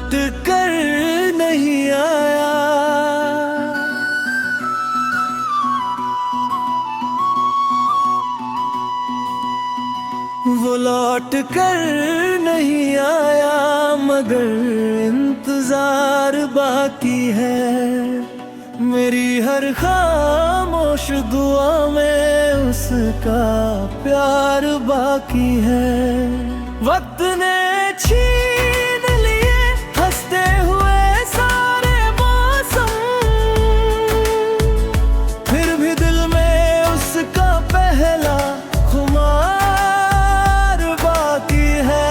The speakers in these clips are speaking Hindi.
लौट कर नहीं आया। वो लौट कर नहीं आया, मगर इंतजार बाकी है। मेरी हर खामोश दुआ में उसका प्यार बाकी है। वक्त ने छीन लिए हंसते हुए सारे मौसम, फिर भी दिल में उसका पहला खुमार बाकी है।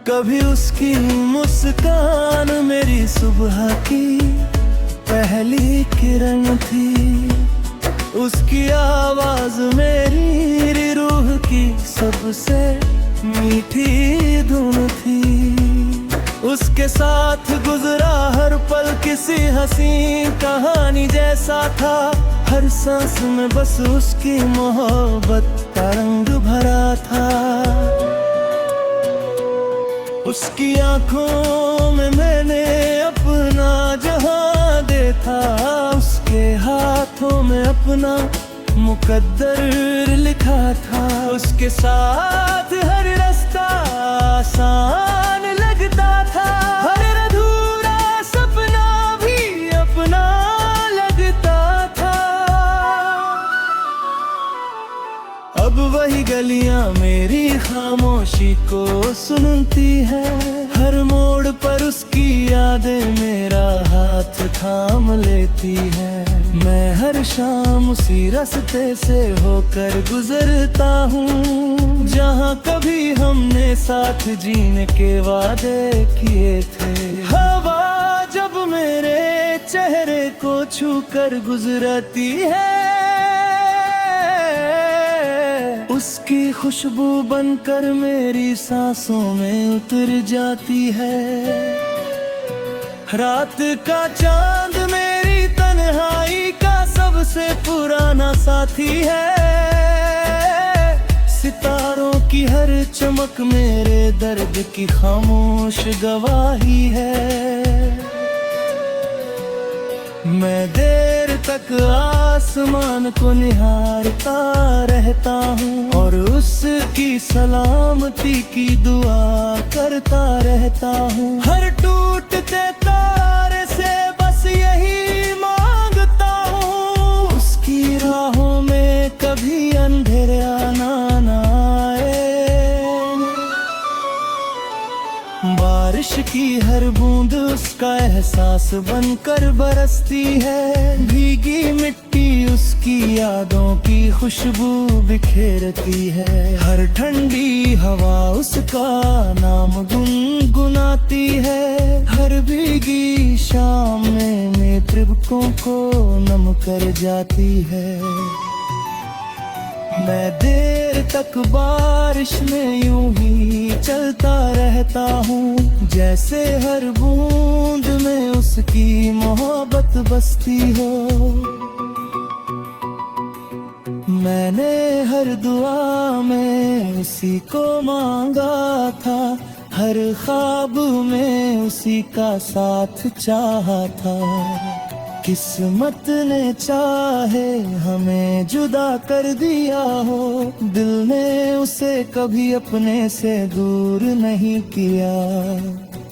कभी उसकी मुस्कान मेरी सुबह की पहली किरण थी, उसकी आवाज मेरी रूह की सबसे मीठी धुन थी। उसके साथ गुजरा हर पल किसी हसीन कहानी जैसा था। हर सांस में बस उसकी मोहब्बत का रंग भरा था। उसकी आंखों में मैंने अपना जहां देखा, उसके हाथों में अपना मुकद्दर लिखा था। उसके साथ हर रास्ता आसान लगता था, हर अधूरा सपना भी अपना लगता था। अब वही गलियां मेरी खामोशी को सुनती है, हर मोड़ पर उसकी यादें मेरा हाथ थाम लेती है। मैं हर शाम उसी रास्ते से होकर गुजरता हूँ, जहाँ कभी हमने साथ जीने के वादे किए थे। हवा जब मेरे चेहरे को छूकर गुजरती है, उसकी खुशबू बनकर मेरी सांसों में उतर जाती है। रात का चांद मेरी तन्हाई का सबसे पुराना साथी है। सितारों की हर चमक मेरे दर्द की खामोश गवाही है। मैं देर तक आसमान को निहारता रहता हूँ और उसकी सलामती की दुआ करता रहता हूँ। हर टूटते तारे से बस यही मांगता हूँ, उसकी राहों में कभी अंधेरा ना आए। बारिश की हर बूंद उसका एहसास बनकर बरसती है। भीगी मिट्टी उसकी यादों की खुशबू बिखेरती है। हर ठंडी हवा उसका नाम गुनगुनाती है। हर भीगी शाम में नेत्रों को नम कर जाती है। मैं देर तक बारिश में यूं ही चलता रहता हूँ, जैसे हर बूंद में उसकी मोहब्बत बसती हो। मैंने हर दुआ में उसी को मांगा था, हर ख्वाब में उसी का साथ चाहा था। किस्मत ने चाहे हमें जुदा कर दिया हो, दिल ने उसे कभी अपने से दूर नहीं किया।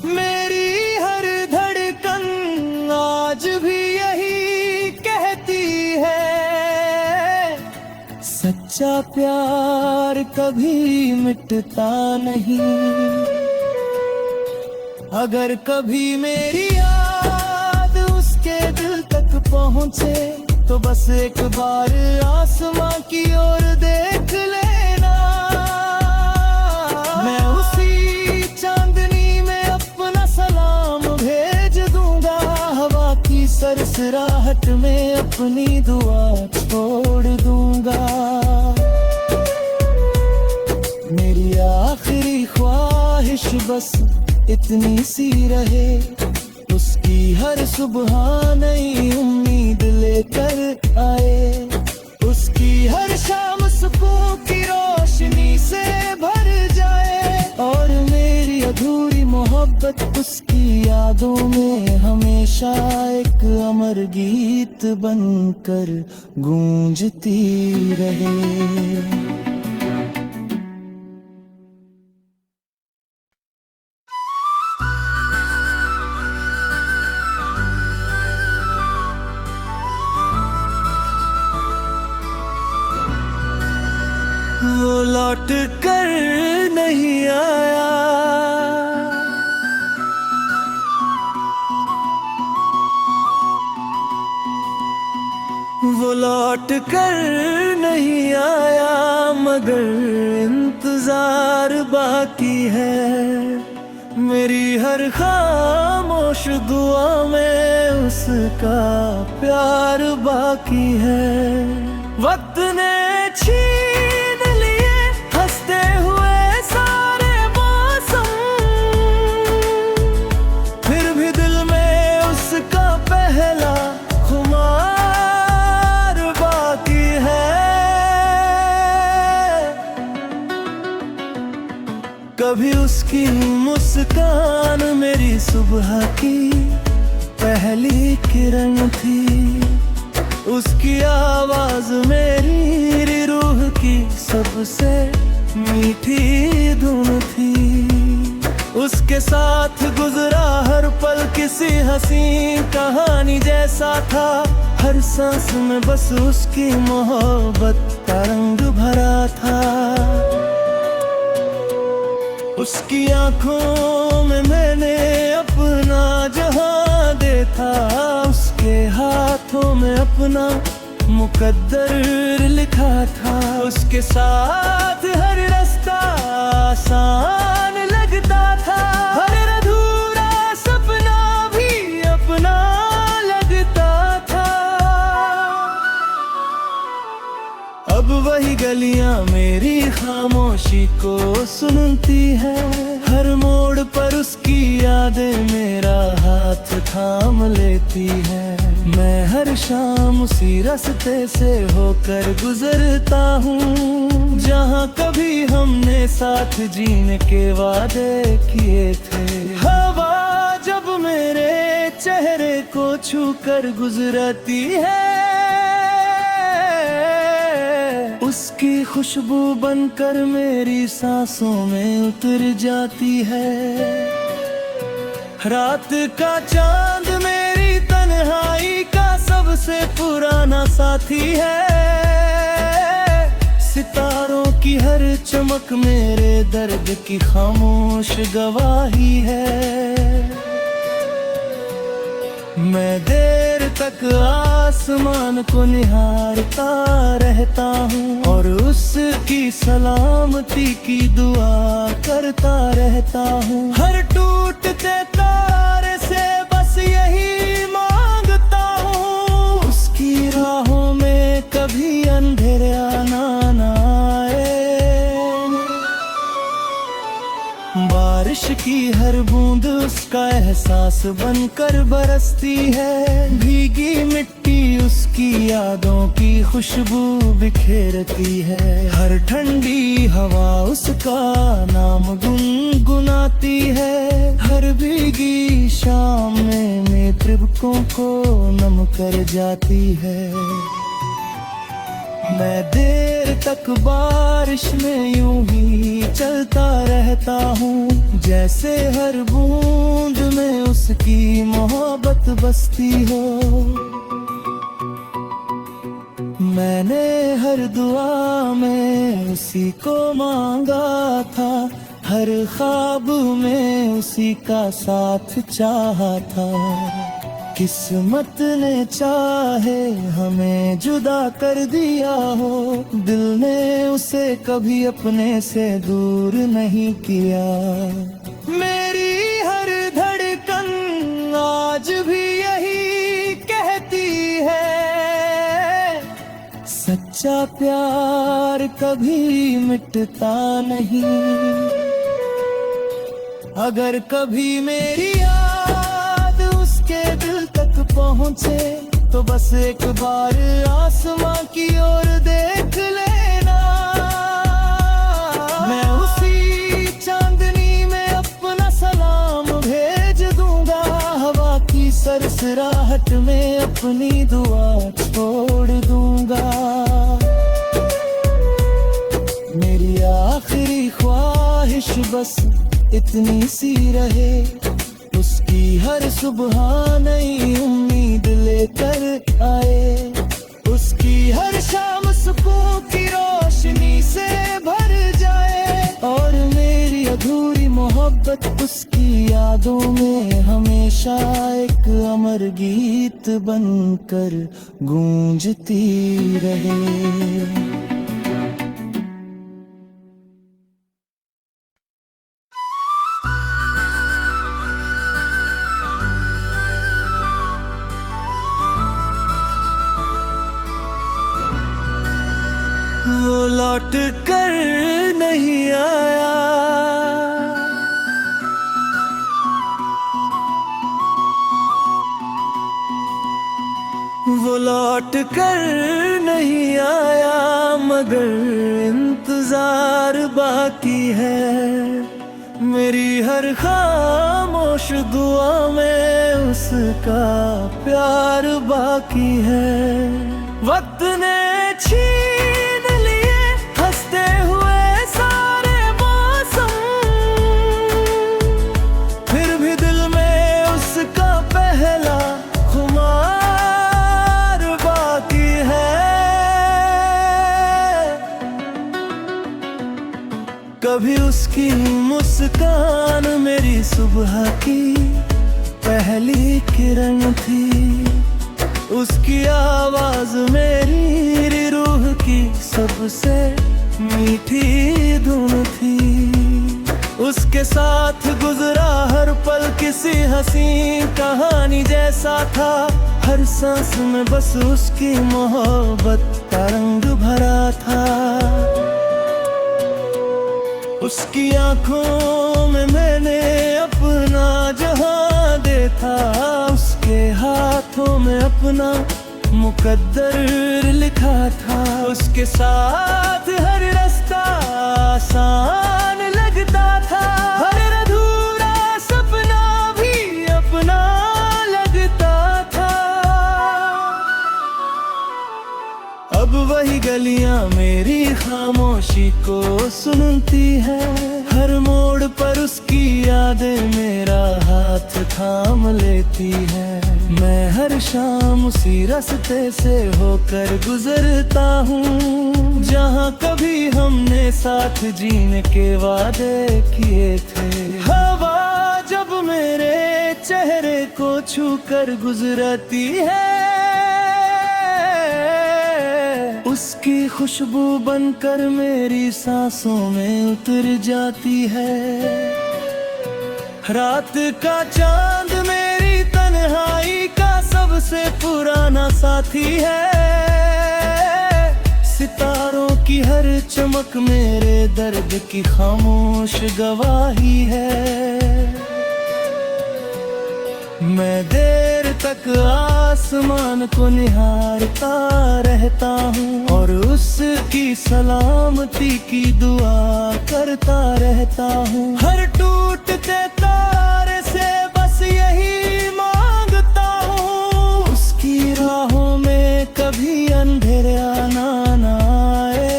मेरी हर धड़कन आज भी यही कहती है, सच्चा प्यार कभी मिटता नहीं। अगर कभी मेरी दिल तक पहुँचे तो बस एक बार आसमां की ओर देख लेना। मैं उसी चांदनी में अपना सलाम भेज दूंगा, हवा की सरसराहट में अपनी दुआ छोड़ दूंगा। मेरी आखिरी ख्वाहिश बस इतनी सी रहे, उसकी हर सुबह नई उम्मीद लेकर आए। उसकी हर शाम सुकून की रोशनी से भर जाए। मोहब्बत उसकी यादों में हमेशा एक अमर गीत बनकर गूंजती रहे। वो लौट कर नहीं आया, वो लौट कर नहीं आया, मगर इंतजार बाकी है। मेरी हर खामोश दुआ में उसका प्यार बाकी है। वक्त ने छीन लिए हंसते हुए सारे मौसम, फिर भी दिल में उसका पहला खुमार बाकी है। कभी उसकी मुस्कान मेरी सुबह की पहली किरण थी, उसकी आवाज मेरी रूह की सबसे मीठी धुन थी। उसके साथ गुजरा हर पल किसी हंसी कहानी जैसा था। हर सांस में बस उसकी मोहब्बत का रंग भरा था। उसकी आंखों में मैंने अपना जहां देखा, उसके हाथों में अपना मुकद्दर लिखा था। उसके साथ हर रास्ता आसान लगता था, हर अधूरा सपना भी अपना लगता था। अब वही गलियां मेरी खामोशी को सुनती है, हर मोड़ पर उसकी यादें मेरा हाथ थाम लेती है। मैं हर शाम उसी रास्ते से होकर गुजरता हूँ, जहाँ कभी हमने साथ जीने के वादे किए थे। हवा जब मेरे चेहरे को छू कर गुजरती है, उसकी खुशबू बनकर मेरी सांसों में उतर जाती है। रात का चांद मेरी तन्हाई का सबसे पुराना साथी है। सितारों की हर चमक मेरे दर्द की खामोश गवाही है। मैं देर तक आसमान को निहारता रहता हूँ और उसकी सलामती की दुआ करता रहता हूँ। हर टूटते तारे से बस यही मांगता हूँ, उसकी राहों में कभी अंधेरा ना आए। बारिश की हर बूंद उसका एहसास बनकर बरसती है। भीगी मिट्टी उसकी यादों की खुशबू बिखेरती है। हर ठंडी हवा उसका नाम गुनगुनाती है। हर भीगी शाम में नेत्रों को नम कर जाती है। मैं देर तक बारिश में यूं ही चलता रहता हूँ, जैसे हर बूंद में उसकी मोहब्बत बसती हो। मैंने हर दुआ में उसी को मांगा था, हर ख्वाब में उसी का साथ चाहा था। किस्मत ने चाहे हमें जुदा कर दिया हो, दिल ने उसे कभी अपने से दूर नहीं किया। मेरी हर धड़कन आज भी यही कहती है, सच्चा प्यार कभी मिटता नहीं। अगर कभी मेरी याद उसके दिल तक पहुँचे तो बस एक बार आसमां की ओर देख लेना। मैं उसी चांदनी में अपना सलाम इस राहत में अपनी दुआ छोड़ दूंगा। मेरी आखिरी ख्वाहिश बस इतनी सी रहे, उसकी हर सुबह नई उम्मीद लेकर आए, उसकी हर शाम सुकून की रोशनी से भर जाए, और मेरी अधूरी मोहब्बत उसकी यादों में हमेशा एक अमर गीत बनकर गूंजती रहे। वो लौट कर नहीं आया, वो लौट कर नहीं आया, मगर इंतजार बाकी है। मेरी हर खामोश दुआ में उसका प्यार बाकी है। वक्त ने छीन लिए हंसते हुए सारे मौसम, फिर भी दिल में उसका पहला खुमार बाकी है। कभी उसकी मुस्कान मेरी सुबह की पहली किरण थी, उसकी आवाज मेरी रूह की सबसे मीठी धुन थी। उसके साथ गुजरा हर पल किसी हंसी कहानी जैसा था, हर सांस में बस उसकी मोहब्बत का रंग भरा था। उसकी आंखों में मैंने अपना जहां देखा, उसके हाथों में अपना मुकद्दर लिखा था। उसके साथ हर रास्ता आसान लगता था, हर अधूरा सपना भी अपना लगता था। अब वही गलियां मेरी खामोशी को सुनती है, हर मोड़ पर उसकी यादें मेरा हाथ थाम लेती है। मैं हर शाम उसी रास्ते से होकर गुजरता हूँ, जहाँ कभी हमने साथ जीने के वादे किए थे। हवा जब मेरे चेहरे को छू कर गुजरती है, उसकी खुशबू बनकर मेरी सांसों में उतर जाती है। रात का चांद मेरी तन्हाई का सबसे पुराना साथी है, सितारों की हर चमक मेरे दर्द की खामोश गवाही है। मैं देर तक आसमान को निहारता रहता हूँ, और उसकी सलामती की दुआ करता रहता हूँ। हर टूटते तारे से बस यही मांगता हूँ, उसकी राहों में कभी अंधेरा ना आए।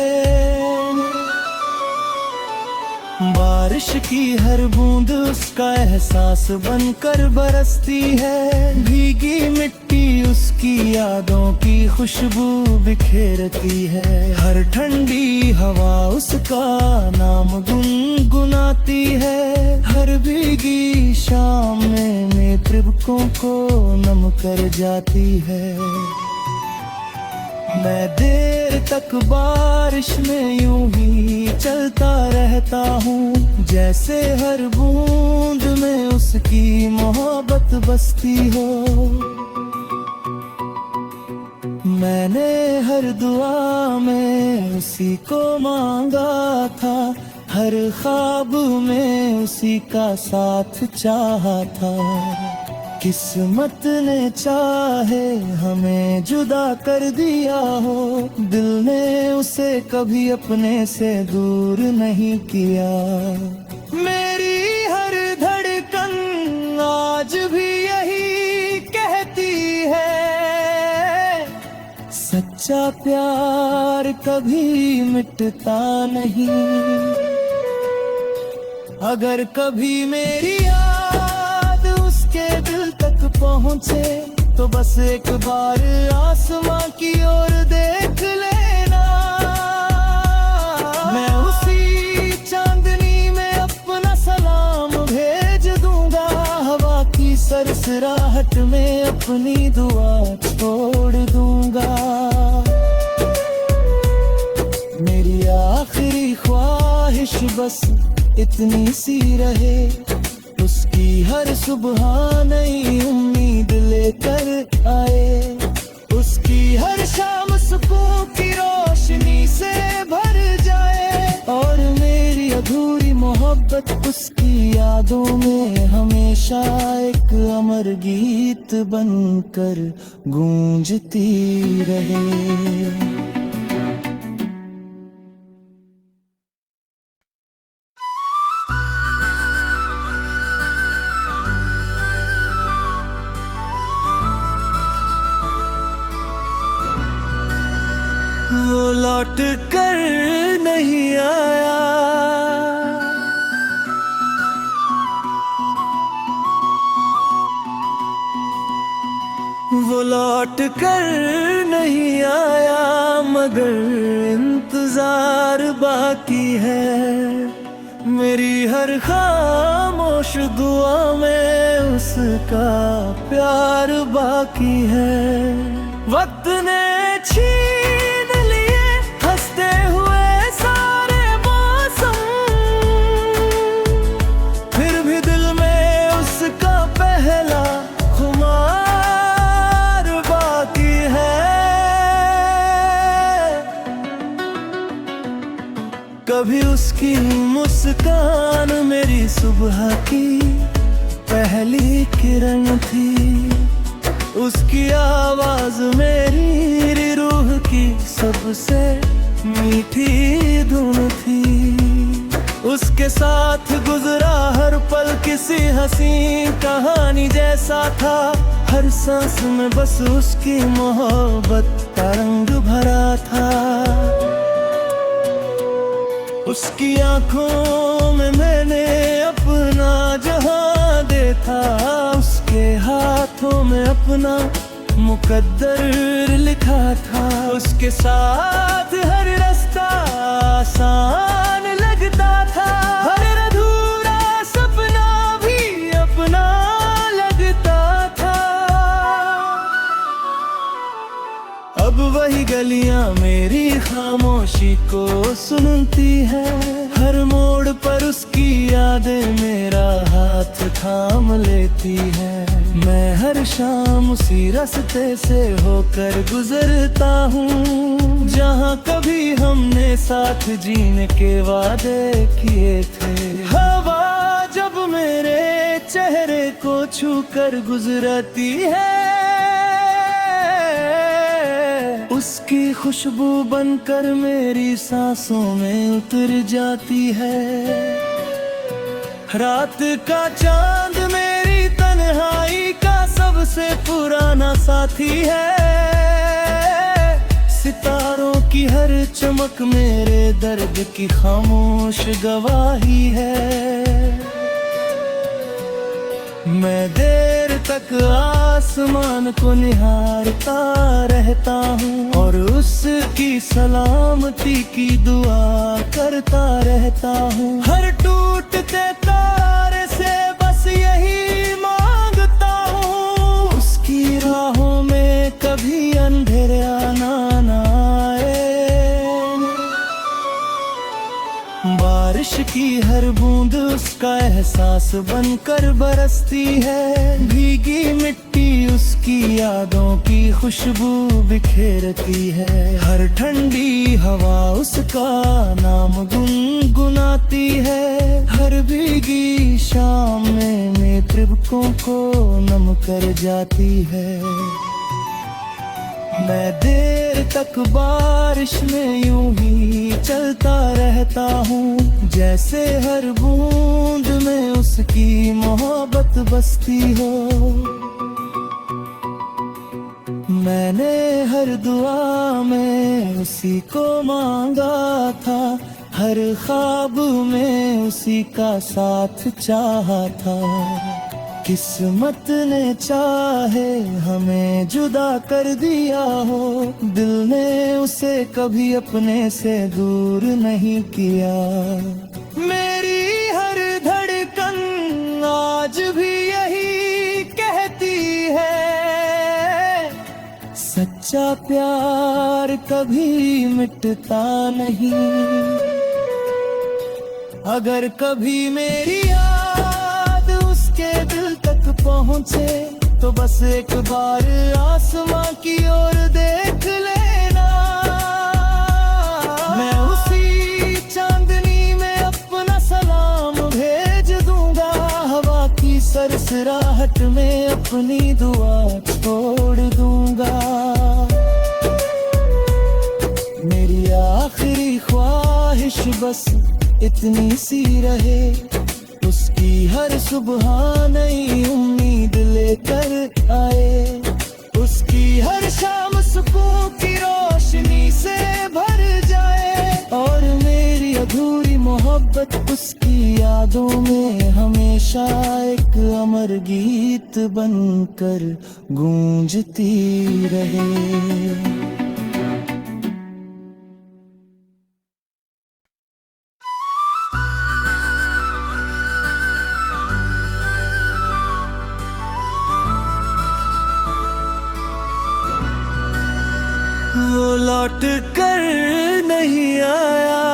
बारिश की हर बूंद उसका एहसास बनकर बरसती है, भीगी मिट्टी उसकी यादों की खुशबू बिखेरती है। हर ठंडी हवा उसका नाम गुनगुनाती है, हर भीगी शाम में नेत्रों को नम कर जाती है। मैं देर तक बारिश में यूं ही चलता रहता हूँ, जैसे हर बूंद में उसकी मोहब्बत बसती हो। मैंने हर दुआ में उसी को मांगा था, हर ख्वाब में उसी का साथ चाहा था। किस्मत ने चाहे हमें जुदा कर दिया हो, दिल ने उसे कभी अपने से दूर नहीं किया। मेरी हर धड़कन आज भी यही कहती सच्चा प्यार कभी मिटता नहीं। अगर कभी मेरी याद उसके दिल तक पहुँचे तो बस एक बार आसमां की ओर देख लेना। मैं उसी चांदनी में अपना सलाम भेज दूंगा, हवा की सरसराहट में अपनी दुआ छोड़ दूंगा। मेरी आखिरी ख्वाहिश बस इतनी सी रहे, उसकी हर सुबह नई उम्मीद लेकर आए, उसकी हर शाम सुकून की रोशनी से भर जाए, और मेरी अधूरी मोहब्बत उसकी यादों में हमेशा एक अमर गीत बनकर गूंजती रहे। वो लौट कर नहीं आया, वो लौट कर नहीं आया, मगर इंतजार बाकी है। मेरी हर खामोश दुआ में उसका प्यार बाकी है। वक्त ने छीन लिए हंसते हुए सारे मौसम, फिर भी दिल में उसका पहला खुमार बाकी है। कभी उसकी मुस्कान मेरी सुबह की पहली किरण थी, उसकी आवाज मेरी रूह की सबसे मीठी धुन थी। उसके साथ गुजरा हर पल किसी हंसी कहानी जैसा था, हर सांस में बस उसकी मोहब्बत का रंग भरा था। उसकी आंखों में मैंने अपना जहां देखा, उसके हाथों में अपना मुकद्दर लिखा था। उसके साथ हर रास्ता आसान लगता था, हर अधूरा सपना भी अपना लगता था। अब वही गलियां मेरी खामोशी को सुनती है, हर मोड़ पर उसकी यादें मेरा हाथ थाम लेती है। मैं हर शाम उसी रास्ते से होकर गुजरता हूँ, जहाँ कभी हमने साथ जीने के वादे किए थे। हवा जब मेरे चेहरे को छू कर गुजरती है, उसकी खुशबू बनकर मेरी सांसों में उतर जाती है। रात का चांद मेरी तन्हाई का सबसे पुराना साथी है, सितारों की हर चमक मेरे दर्द की खामोश गवाही है। मैं देर तक आसमान को निहारता रहता हूँ, और उसकी सलामती की दुआ करता रहता हूँ। हर टूटते तारे से बस यही मांगता हूँ, उसकी राहों में कभी अंधेरा ना आए। बारिश की हर बूंद उसका एहसास बनकर बरसती है, भीगी मिट्टी उसकी यादों की खुशबू बिखेरती है। हर ठंडी हवा उसका नाम गुनगुनाती है, हर भीगी शाम में नेत्रों को नम कर जाती है। मैं देर तक बारिश में यूं ही चलता रहता हूँ, जैसे हर बूंद में उसकी मोहब्बत बसती हो। मैंने हर दुआ में उसी को मांगा था, हर ख्वाब में उसी का साथ चाहा था। किस्मत ने चाहे हमें जुदा कर दिया हो, दिल ने उसे कभी अपने से दूर नहीं किया। मेरी हर धड़कन आज भी यही कहती है, सच्चा प्यार कभी मिटता नहीं। अगर कभी मेरी याद उसके दिल तक पहुँचे, तो बस एक बार आसमां की ओर देख लेना। मैं उसी चांदनी में अपना सलाम भेज दूंगा, हवा की सरसराहट में अपनी दुआ छोड़ दूंगा। मेरी आखिरी ख्वाहिश बस इतनी सी रहे, उसकी हर सुबह नई उम्मीद लेकर आए, उसकी हर शाम सुकून की रोशनी से भर जाए, और मेरी अधूरी मोहब्बत उसकी यादों में हमेशा एक अमर गीत बनकर गूंजती रहे। वो लौट कर नहीं आया,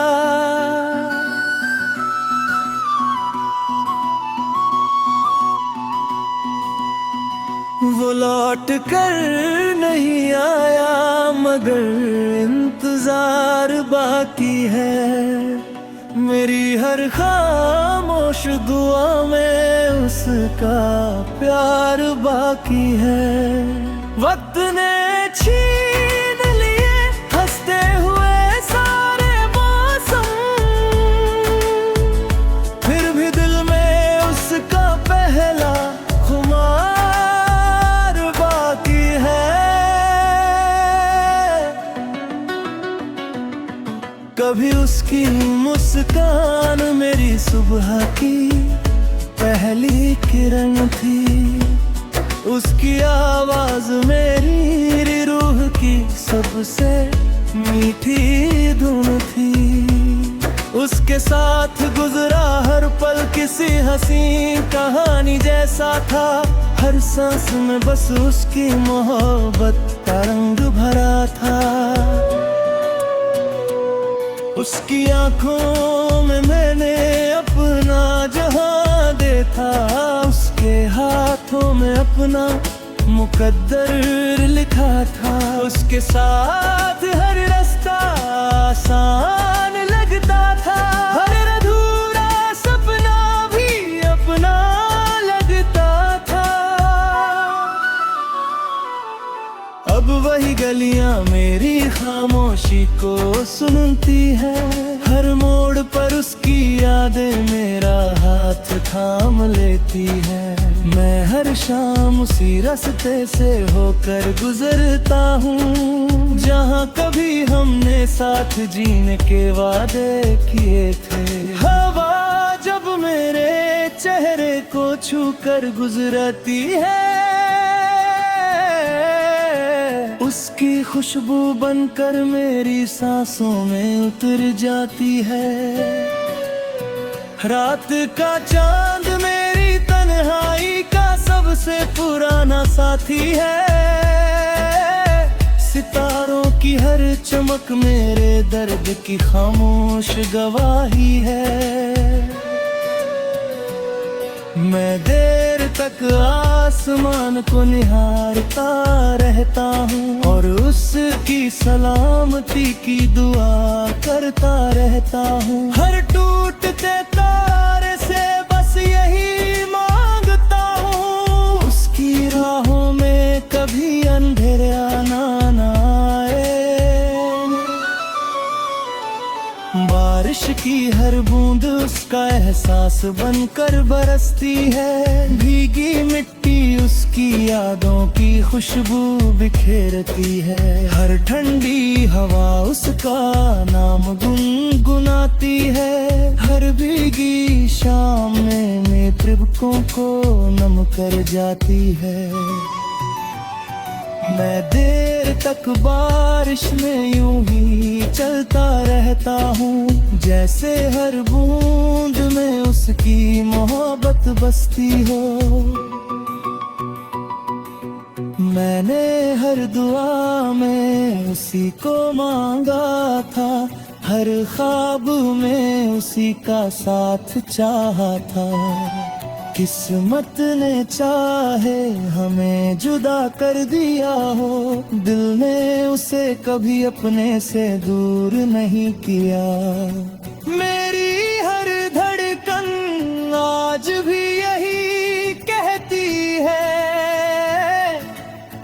वो लौट कर नहीं आया, मगर इंतजार बाकी है। मेरी हर खामोश दुआ में उसका प्यार बाकी है। वक्त ने छीन लिए हंसते हुए सारे मौसम, फिर भी दिल में उसका पहला खुमार बाकी है। कभी उसकी मुस्कान मेरी सुबह की पहली किरण थी, उसकी आवाज मेरी रूह की सबसे मीठी धुन थी। उसके साथ गुजरा हर पल किसी हंसी कहानी जैसा था, हर सांस में बस उसकी मोहब्बत का रंग भरा था। उसकी आंखों में मैंने अपना जहां देखा, उसके हाथों में अपना मुकद्दर लिखा था। उसके साथ हर रास्ता आसान लगता था, हर अधूरा सपना भी अपना लगता था। अब वही गलियां मेरी खामोशी को सुनती है, हर मोड़ पर उसकी यादें मेरा हाथ थाम लेती है। मैं हर शाम उसी रास्ते से होकर गुजरता हूँ, जहाँ कभी हमने साथ जीने के वादे किए थे। हवा जब मेरे चेहरे को छू कर गुजरती है, उसकी खुशबू बनकर मेरी सांसों में उतर जाती है। रात का चांद मेरी तन्हाई का सबसे पुराना साथी है, सितारों की हर चमक मेरे दर्द की खामोश गवाही है। मैं देर तक आसमान को निहारता रहता हूँ, और उसकी सलामती की दुआ करता रहता हूँ। हर टूटते तारे से बस यही मांगता हूँ, उसकी राहों में कभी अंधेरा ना आए। बारिश की हर बूंद उसका एहसास बनकर बरसती है, भीगी मिट्टी उसकी उसकी यादों की खुशबू बिखेरती है। हर ठंडी हवा उसका नाम गुनगुनाती है। हर भीगी शाम में नेत्रों को नम कर जाती है। मैं देर तक बारिश में यूं ही चलता रहता हूँ, जैसे हर बूंद में उसकी मोहब्बत बसती हो। मैंने हर दुआ में उसी को मांगा था, हर ख्वाब में उसी का साथ चाहा था। किस्मत ने चाहे हमें जुदा कर दिया हो, दिल ने उसे कभी अपने से दूर नहीं किया। मेरी हर धड़कन आज भी यही कहती है,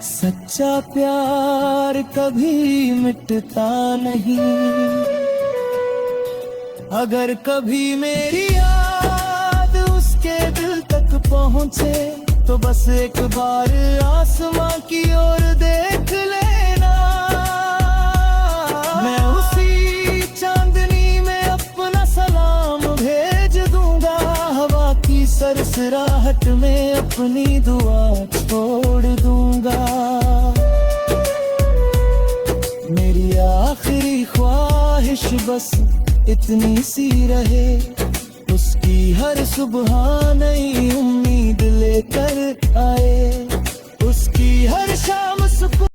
सच्चा प्यार कभी मिटता नहीं। अगर कभी मेरी याद उसके दिल तक पहुँचे, तो बस एक बार आसमां की ओर देख लेना। मैं उसी चांदनी में अपना सलाम भेज दूंगा, हवा की सरसराहट में अपनी दुआ छोड़ दूंगा। मेरी आखिरी ख्वाहिश बस इतनी सी रहे, उसकी हर सुबह नई उम्मीद लेकर आए, उसकी हर शाम सुकून